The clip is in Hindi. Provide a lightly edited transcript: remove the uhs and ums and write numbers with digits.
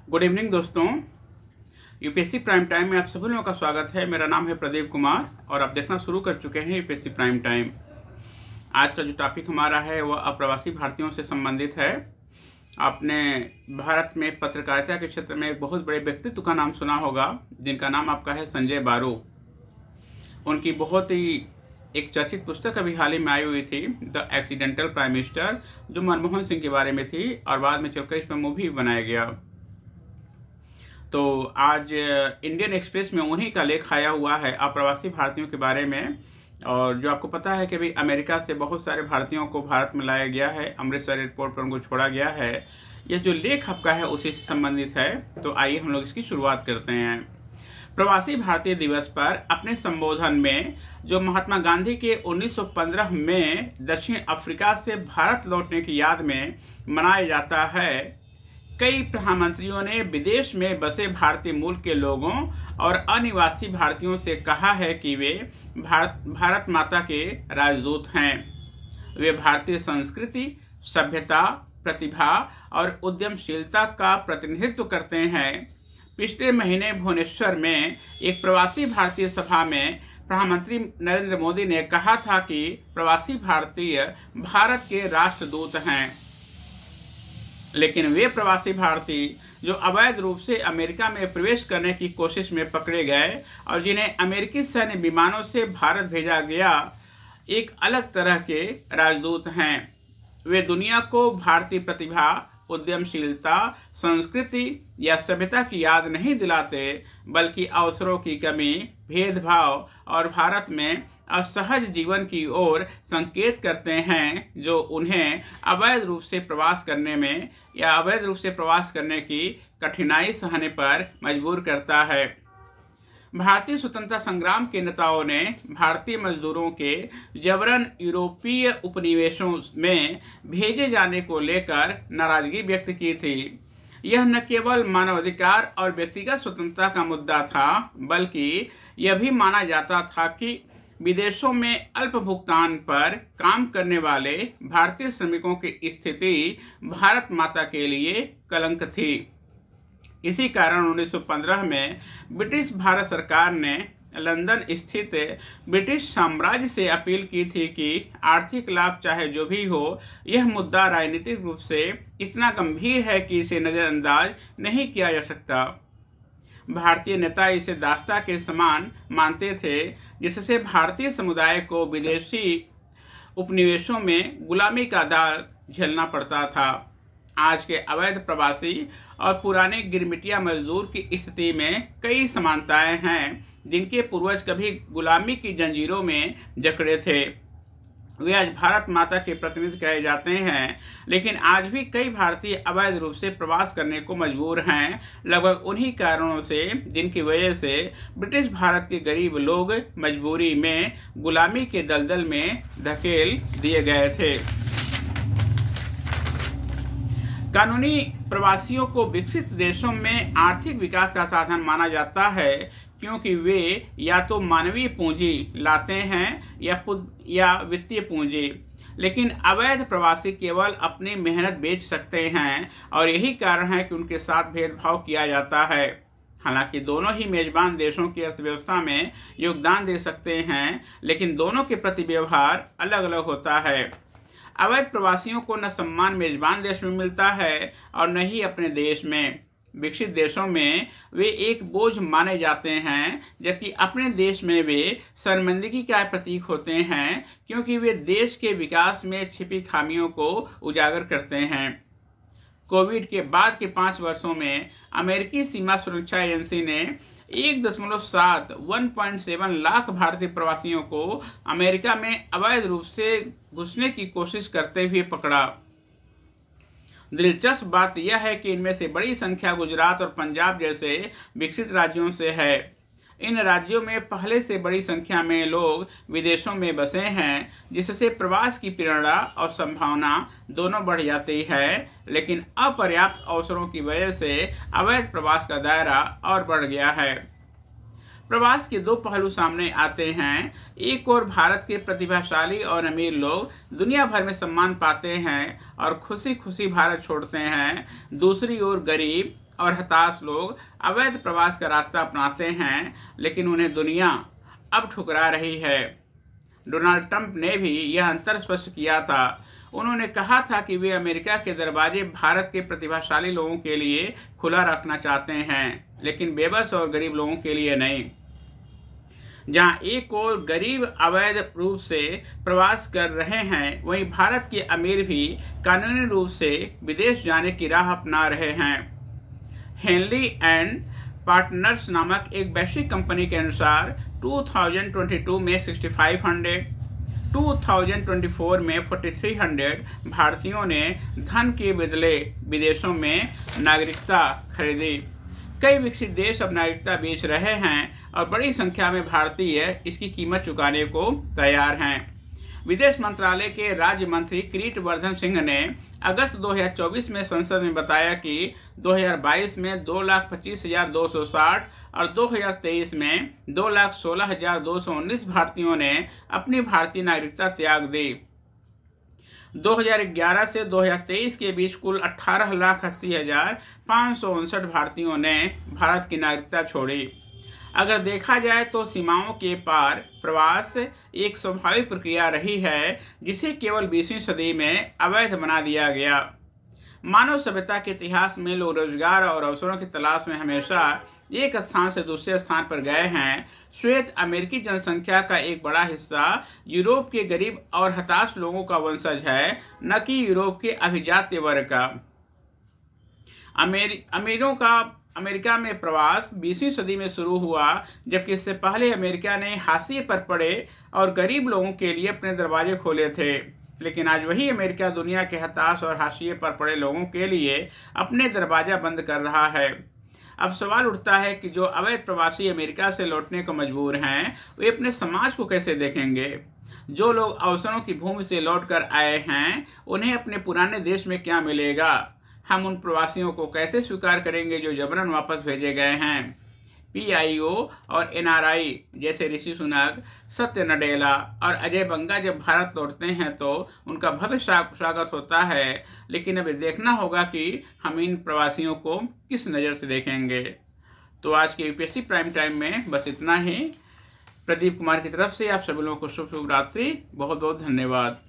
गुड इवनिंग दोस्तों। यूपीएससी प्राइम टाइम में आप सभी लोगों का स्वागत है। मेरा नाम है प्रदीप कुमार और आप देखना शुरू कर चुके हैं यूपीएससी प्राइम टाइम। आज का जो टॉपिक हमारा है वह अप्रवासी भारतीयों से संबंधित है। आपने भारत में पत्रकारिता के क्षेत्र में एक बहुत बड़े व्यक्तित्व का नाम सुना होगा, जिनका नाम आपका है संजय बारू। उनकी बहुत ही एक चर्चित पुस्तक अभी हाल ही में आई हुई थी, द एक्सीडेंटल प्राइम मिनिस्टर, जो मनमोहन सिंह के बारे में थी और बाद में चलकर इस पर मूवी बनाया गया। तो आज इंडियन एक्सप्रेस में उन्हीं का लेख आया हुआ है अप्रवासी भारतीयों के बारे में। और जो आपको पता है कि अभी अमेरिका से बहुत सारे भारतीयों को भारत में लाया गया है, अमृतसर एयरपोर्ट पर उनको छोड़ा गया है। यह जो लेख आपका है उसी से संबंधित है। तो आइए हम लोग इसकी शुरुआत करते हैं। प्रवासी भारतीय दिवस पर अपने संबोधन में जो महात्मा गांधी के 1915 में दक्षिण अफ्रीका से भारत लौटने की याद में मनाया जाता है, कई प्रधानमंत्रियों ने विदेश में बसे भारतीय मूल के लोगों और अनिवासी भारतीयों से कहा है कि वे भारत माता के राजदूत हैं। वे भारतीय संस्कृति, सभ्यता, प्रतिभा और उद्यमशीलता का प्रतिनिधित्व करते हैं। पिछले महीने भुवनेश्वर में एक प्रवासी भारतीय सभा में प्रधानमंत्री नरेंद्र मोदी ने कहा था कि प्रवासी भारतीय भारत के राष्ट्रदूत हैं। लेकिन वे प्रवासी भारतीय जो अवैध रूप से अमेरिका में प्रवेश करने की कोशिश में पकड़े गए और जिन्हें अमेरिकी सैन्य विमानों से भारत भेजा गया, एक अलग तरह के राजदूत हैं। वे दुनिया को भारतीय प्रतिभा, उद्यमशीलता, संस्कृति या सभ्यता की याद नहीं दिलाते, बल्कि अवसरों की कमी, भेदभाव और भारत में असहज जीवन की ओर संकेत करते हैं, जो उन्हें अवैध रूप से प्रवास करने में या अवैध रूप से प्रवास करने की कठिनाई सहने पर मजबूर करता है। भारतीय स्वतंत्रता संग्राम के नेताओं ने भारतीय मजदूरों के जबरन यूरोपीय उपनिवेशों में भेजे जाने को लेकर नाराजगी व्यक्त की थी। यह न केवल मानवाधिकार और व्यक्तिगत स्वतंत्रता का मुद्दा था, बल्कि यह भी माना जाता था कि विदेशों में अल्प भुगतान पर काम करने वाले भारतीय श्रमिकों की स्थिति भारत माता के लिए कलंक थी। इसी कारण 1915 में ब्रिटिश भारत सरकार ने लंदन स्थित ब्रिटिश साम्राज्य से अपील की थी कि आर्थिक लाभ चाहे जो भी हो, यह मुद्दा राजनीतिक रूप से इतना गंभीर है कि इसे नज़रअंदाज नहीं किया जा सकता। भारतीय नेता इसे दास्ता के समान मानते थे, जिससे भारतीय समुदाय को विदेशी उपनिवेशों में गुलामी का दाग झेलना पड़ता था। आज के अवैध प्रवासी और पुराने गिरमिटिया मजदूर की स्थिति में कई समानताएं हैं, जिनके पूर्वज कभी गुलामी की जंजीरों में जकड़े थे। वे आज भारत माता के प्रतिनिधि कहे जाते हैं, लेकिन आज भी कई भारतीय अवैध रूप से प्रवास करने को मजबूर हैं, लगभग उन्हीं कारणों से जिनकी वजह से ब्रिटिश भारत के गरीब लोग मजबूरी में गुलामी के दलदल में धकेल दिए गए थे। कानूनी प्रवासियों को विकसित देशों में आर्थिक विकास का साधन माना जाता है, क्योंकि वे या तो मानवीय पूंजी लाते हैं या वित्तीय पूंजी। लेकिन अवैध प्रवासी केवल अपनी मेहनत बेच सकते हैं और यही कारण है कि उनके साथ भेदभाव किया जाता है। हालांकि दोनों ही मेजबान देशों की अर्थव्यवस्था में योगदान दे सकते हैं, लेकिन दोनों के प्रति व्यवहार अलग अलग होता है। अवैध प्रवासियों को न सम्मान मेजबान देश में मिलता है और न ही अपने देश में। विकसित देशों में वे एक बोझ माने जाते हैं, जबकि अपने देश में वे शर्मिंदगी का प्रतीक होते हैं, क्योंकि वे देश के विकास में छिपी खामियों को उजागर करते हैं। कोविड के बाद के 5 वर्षों में अमेरिकी सीमा सुरक्षा एजेंसी ने 1.7 लाख भारतीय प्रवासियों को अमेरिका में अवैध रूप से घुसने की कोशिश करते हुए पकड़ा। दिलचस्प बात यह है कि इनमें से बड़ी संख्या गुजरात और पंजाब जैसे विकसित राज्यों से है। इन राज्यों में पहले से बड़ी संख्या में लोग विदेशों में बसे हैं, जिससे प्रवास की प्रेरणा और संभावना दोनों बढ़ जाती है। लेकिन अपर्याप्त अवसरों की वजह से अवैध प्रवास का दायरा और बढ़ गया है। प्रवास के दो पहलू सामने आते हैं। एक ओर भारत के प्रतिभाशाली और अमीर लोग दुनिया भर में सम्मान पाते हैं और खुशी खुशी भारत छोड़ते हैं। दूसरी ओर गरीब, और हताश लोग अवैध प्रवास का रास्ता अपनाते हैं, लेकिन उन्हें दुनिया अब ठुकरा रही है। डोनाल्ड ट्रंप ने भी यह अंतर स्पष्ट किया था। उन्होंने कहा था कि वे अमेरिका के दरवाजे भारत के प्रतिभाशाली लोगों के लिए खुला रखना चाहते हैं, लेकिन बेबस और गरीब लोगों के लिए नहीं। जहां एक और गरीब अवैध रूप से प्रवास कर रहे हैं, वहीं भारत के अमीर भी कानूनी रूप से विदेश जाने की राह अपना रहे हैं। हेनली एंड पार्टनर्स नामक एक वैश्विक कंपनी के अनुसार 2022 में 6500, 2024 में 4300 भारतीयों ने धन के बदले विदेशों में नागरिकता खरीदी। कई विकसित देश अब नागरिकता बेच रहे हैं और बड़ी संख्या में भारतीय इसकी कीमत चुकाने को तैयार हैं। विदेश मंत्रालय के राज्य मंत्री किरीट वर्धन सिंह ने अगस्त 2024 में संसद में बताया कि 2022 में 2,25,260 और 2023 में 2,16,219 भारतीयों ने अपनी भारतीय नागरिकता त्याग दी। 2011 से 2023 के बीच कुल 18,80,559 भारतीयों ने भारत की नागरिकता छोड़ी। अगर देखा जाए तो सीमाओं के पार प्रवास एक स्वाभाविक प्रक्रिया रही है, जिसे केवल 20वीं सदी में अवैध बना दिया गया। मानव सभ्यता के इतिहास में लोग रोजगार और अवसरों की तलाश में हमेशा एक स्थान से दूसरे स्थान पर गए हैं। श्वेत अमेरिकी जनसंख्या का एक बड़ा हिस्सा यूरोप के गरीब और हताश लोगों का वंशज है, न कि यूरोप के अभिजात्य वर्ग का। अमीरों का अमेरिका में प्रवास 20वीं सदी में शुरू हुआ, जबकि इससे पहले अमेरिका ने हाशिए पर पड़े और गरीब लोगों के लिए अपने दरवाजे खोले थे। लेकिन आज वही अमेरिका दुनिया के हताश और हाशिए पर पड़े लोगों के लिए अपने दरवाजा बंद कर रहा है। अब सवाल उठता है कि जो अवैध प्रवासी अमेरिका से लौटने को मजबूर हैं, वे अपने समाज को कैसे देखेंगे। जो लोग अवसरों की भूमि से लौट कर आए हैं, उन्हें अपने पुराने देश में क्या मिलेगा। हम उन प्रवासियों को कैसे स्वीकार करेंगे जो जबरन वापस भेजे गए हैं। PIO और NRI जैसे ऋषि सुनक, सत्य नडेला और अजय बंगा जब भारत लौटते हैं तो उनका भव्य स्वागत होता है, लेकिन अभी देखना होगा कि हम इन प्रवासियों को किस नज़र से देखेंगे। तो आज के UPSC प्राइम टाइम में बस इतना ही। प्रदीप कुमार की तरफ से आप सभी लोगों को शुभ रात्रि। बहुत बहुत धन्यवाद।